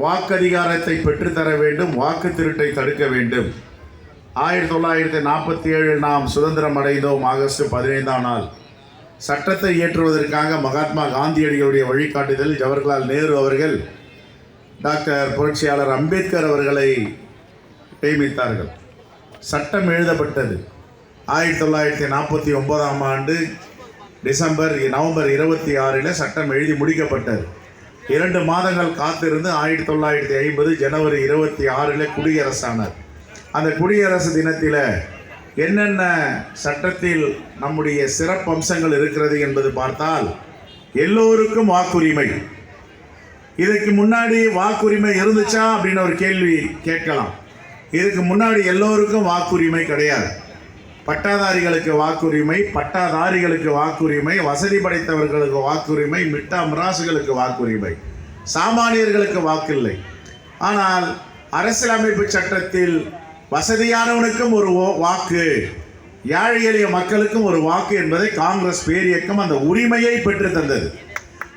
வாக்கதிகாரத்தை பெற்றுத்தர வேண்டும், வாக்கு திருட்டை தடுக்க வேண்டும். 1947 நாம் சுதந்திரம் அடைந்தோம். ஆகஸ்ட் 15ஆம் நாள் சட்டத்தை இயற்றுவதற்காக மகாத்மா காந்தியடிகளுடைய வழிகாட்டுதல் ஜவஹர்லால் நேரு அவர்கள் டாக்டர் புரட்சியாளர் அம்பேத்கர் அவர்களை நியமித்தார்கள். சட்டம் எழுதப்பட்டது 1949ஆம் ஆண்டு நவம்பர் 26 சட்டம் எழுதி முடிக்கப்பட்டது. 2 மாதங்கள் காத்திருந்து 1950 ஜனவரி 26 குடியரசானார். அந்த குடியரசு தினத்தில் என்னென்ன சட்டத்தில் நம்முடைய சிறப்பு அம்சங்கள் இருக்கிறது என்பது பார்த்தால், எல்லோருக்கும் வாக்குரிமை. இதுக்கு முன்னாடி வாக்குரிமை இருந்துச்சா அப்படின்னு ஒரு கேள்வி கேட்கலாம். இதுக்கு முன்னாடி எல்லோருக்கும் வாக்குரிமை கிடையாது. பட்டாதாரிகளுக்கு வாக்குரிமை, பட்டாதாரிகளுக்கு வாக்குரிமை, வசதி படைத்தவர்களுக்கு வாக்குரிமை, மிட்டா மிராசுகளுக்கு வாக்குரிமை, சாமானியர்களுக்கு வாக்கில்லை. ஆனால் அரசியலமைப்பு சட்டத்தில் வசதியானவனுக்கும் ஒரு வாக்கு, ஏழை எளிய மக்களுக்கும் ஒரு வாக்கு என்பதை காங்கிரஸ் பேரியக்கம் அந்த உரிமையை பெற்று தந்தது.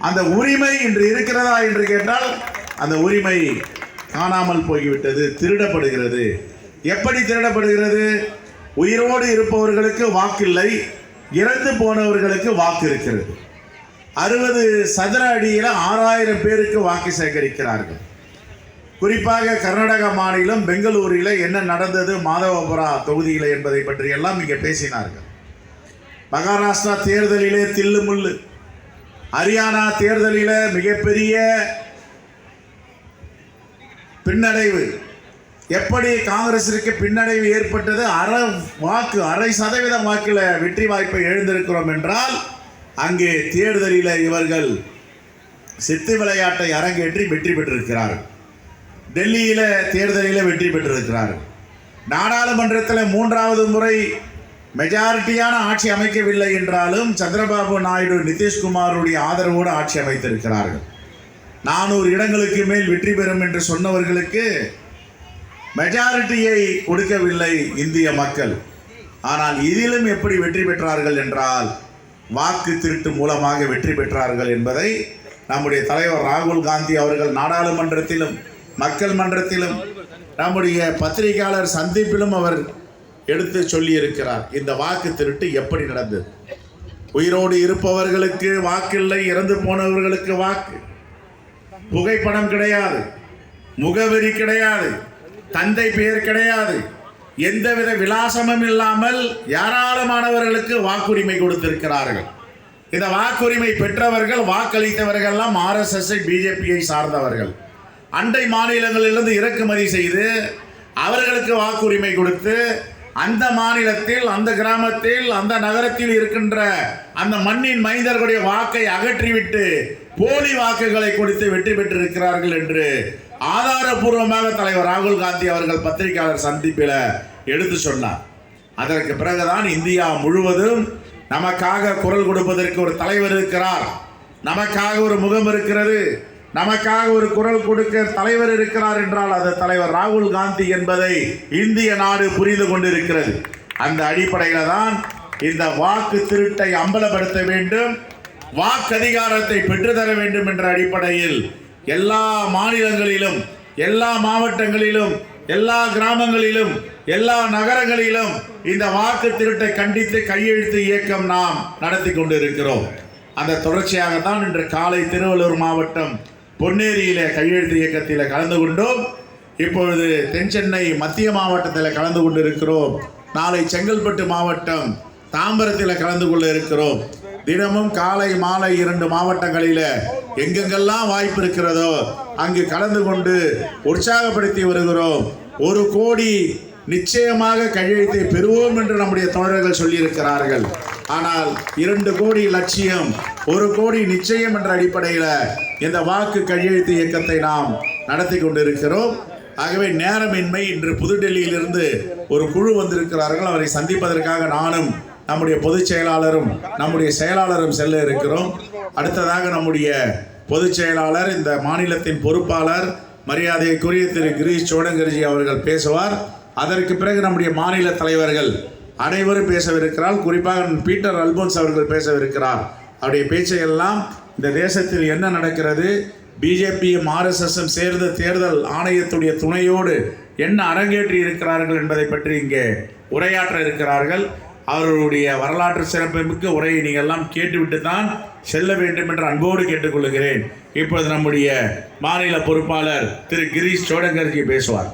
அந்த உரிமை இன்று இருக்கிறதா என்று கேட்டால் அந்த உரிமை காணாமல் போய்விட்டது, திருடப்படுகிறது. எப்படி திருடப்படுகிறது? உயிரோடு இருப்பவர்களுக்கு வாக்கில்லை, இறந்து போனவர்களுக்கு வாக்கு இருக்கிறது. 60 சதுர அடியில் 6000 பேருக்கு வாக்கு சேகரிக்கிறார்கள். குறிப்பாக கர்நாடக மாநிலம் பெங்களூரில் என்ன நடந்தது மாதவபுரா தொகுதியில் என்பதை பற்றியெல்லாம் இங்கே பேசினார்கள். மகாராஷ்டிரா தேர்தலிலே தில்லுமுள்ளு, ஹரியானா தேர்தலில் மிகப்பெரிய பின்னடைவு. எப்படி காங்கிரஸிற்கு பின்னடைவு ஏற்பட்டது? 0.5% வாக்கில் வெற்றி வாய்ப்பை எழுந்திருக்கிறோம் என்றால், அங்கே தேர்தலில் இவர்கள் சித்து விளையாட்டை அரங்கேற்றி வெற்றி பெற்றிருக்கிறார்கள். டெல்லியில் தேர்தலில் வெற்றி பெற்றிருக்கிறார்கள். நாடாளுமன்றத்தில் 3வது முறை மெஜாரிட்டியான ஆட்சி அமைக்கவில்லை என்றாலும் சந்திரபாபு நாயுடு நிதிஷ்குமாருடைய ஆதரவோடு ஆட்சி அமைத்திருக்கிறார்கள். 400 இடங்களுக்கு மேல் வெற்றி பெறும் என்று சொன்னவர்களுக்கு மெஜாரிட்டியை கொடுக்கவில்லை இந்திய மக்கள். ஆனால் இதிலும் எப்படி வெற்றி பெற்றார்கள் என்றால், வாக்கு திருட்டு மூலமாக வெற்றி பெற்றார்கள் என்பதை நம்முடைய தலைவர் ராகுல் காந்தி அவர்கள் நாடாளுமன்றத்திலும் மக்கள் மன்றத்திலும் நம்முடைய பத்திரிகையாளர் சந்திப்பிலும் அவர் எடுத்து சொல்லியிருக்கிறார். இந்த வாக்கு திருட்டு எப்படி நடந்தது? உயிரோடு இருப்பவர்களுக்கு வாக்கில்லை, இறந்து போனவர்களுக்கு வாக்கு. புகைப்படம் கிடையாது, முகவரி கிடையாது, தந்தை பெயர் கிடையாது, எந்தவித விலாசமும் இல்லாமல் ஏராளமானவர்களுக்கு வாக்குரிமை கொடுத்திருக்கிறார்கள். இந்த வாக்குரிமை பெற்றவர்கள், வாக்களித்தவர்கள்லாம் RSS பிஜேபியை சார்ந்தவர்கள். அண்டை மாநிலங்களிலிருந்து இறக்குமதி செய்து அவர்களுக்கு வாக்குரிமை கொடுத்து, அந்த மாநிலத்தில், அந்த கிராமத்தில், அந்த நகரத்தில் இருக்கின்ற அந்த மண்ணின் மைந்தர்களுடைய வாக்கை அகற்றிவிட்டு போலி வாக்குகளை கொடுத்து வெற்றி பெற்றிருக்கிறார்கள் என்று ஆதாரபூர்வமாக தலைவர் ராகுல் காந்தி அவர்கள் பத்திரிகையாளர் சந்திப்பில் எடுத்து சொன்னார். அதற்கு பிறகுதான் இந்தியா முழுவதும் நமக்காக குரல் கொடுப்பதற்கு ஒரு தலைவர் இருக்கிறார், நமக்காக ஒரு முகம் இருக்கிறது, நமக்காக ஒரு குரல் கொடுக்க தலைவர் இருக்கிறார் என்றால் அது தலைவர் ராகுல் காந்தி என்பதை இந்திய நாடு புரிந்து கொண்டிருக்கிறது. அந்த அடிப்படையில் தான் இந்த வாக்கு திருட்டை அம்பலப்படுத்த வேண்டும், வாக்கதிகாரத்தை பெற்றுத்தர வேண்டும் என்ற அடிப்படையில் எல்லா மாநிலங்களிலும், எல்லா மாவட்டங்களிலும், எல்லா கிராமங்களிலும், எல்லா நகரங்களிலும் இந்த வாக்கு திருட்டை கண்டித்து கையெழுத்து இயக்கம் நாம் நடத்தி கொண்டிருக்கிறோம். அந்த தொடர்ச்சியாகத்தான் இன்று காலை திருவள்ளூர் மாவட்டம் பொன்னேரியில கையெழுத்து இயக்கத்தில் கலந்து கொண்டோம். இப்பொழுது தென்சென்னை மத்திய மாவட்டத்தில் கலந்து கொண்டிருக்கிறோம். நாளை செங்கல்பட்டு மாவட்டம் தாம்பரத்தில் கலந்து கொள்ள இருக்கிறோம். தினமும் காலை மாலை 2 மாவட்டங்களில் எங்கெங்கெல்லாம் வாய்ப்பு இருக்கிறதோ அங்கு கலந்து கொண்டு உற்சாகப்படுத்தி வருகிறோம். 1 கோடி நிச்சயமாக கையெழுத்தை பெறுவோம் என்று நம்முடைய தோழர்கள் சொல்லியிருக்கிறார்கள். ஆனால் 2 கோடி லட்சியம், 1 கோடி நிச்சயம் என்ற அடிப்படையில் இந்த வாக்கு கையெழுத்து இயக்கத்தை நாம் நடத்தி கொண்டிருக்கிறோம். ஆகவே நேரமின்மை, இன்று புதுடெல்லியிலிருந்து ஒரு குழு வந்திருக்கிறார்கள். அவரை சந்திப்பதற்காக நானும் நம்முடைய பொதுச் செயலாளரும் நம்முடைய செயலாளரும் செல்ல இருக்கிறோம். அடுத்ததாக நம்முடைய பொதுச் செயலாளர், இந்த மாநிலத்தின் பொறுப்பாளர் மரியாதைக்குரிய திரு கிரீஷ் சோடங்கர்ஜி அவர்கள் பேசுவார். அதற்கு பிறகு நம்முடைய மாநில தலைவர்கள் அனைவரும் பேசவிருக்கிறார். குறிப்பாக பீட்டர் அல்போன்ஸ் அவர்கள் பேசவிருக்கிறார். அவருடைய பேச்சையெல்லாம் இந்த தேசத்தில் என்ன நடக்கிறது, பிஜேபியும் ஆர்எஸ்எஸும் சேர்ந்த தேர்தல் ஆணையத்துடைய துணையோடு என்ன அரங்கேற்றி இருக்கிறார்கள் என்பதை பற்றி இங்கே உரையாற்ற இருக்கிறார்கள். அவர்களுடைய வரலாற்று சிறப்புமிக்க உரையை நீங்கள் எல்லாம் கேட்டுவிட்டு தான் செல்ல வேண்டும் என்று அன்போடு கேட்டுக்கொள்கிறேன். இப்பொழுது நம்முடைய மாநில பொறுப்பாளர் திரு கிரீஷ் சோடங்கர்ஜி பேசுவார்.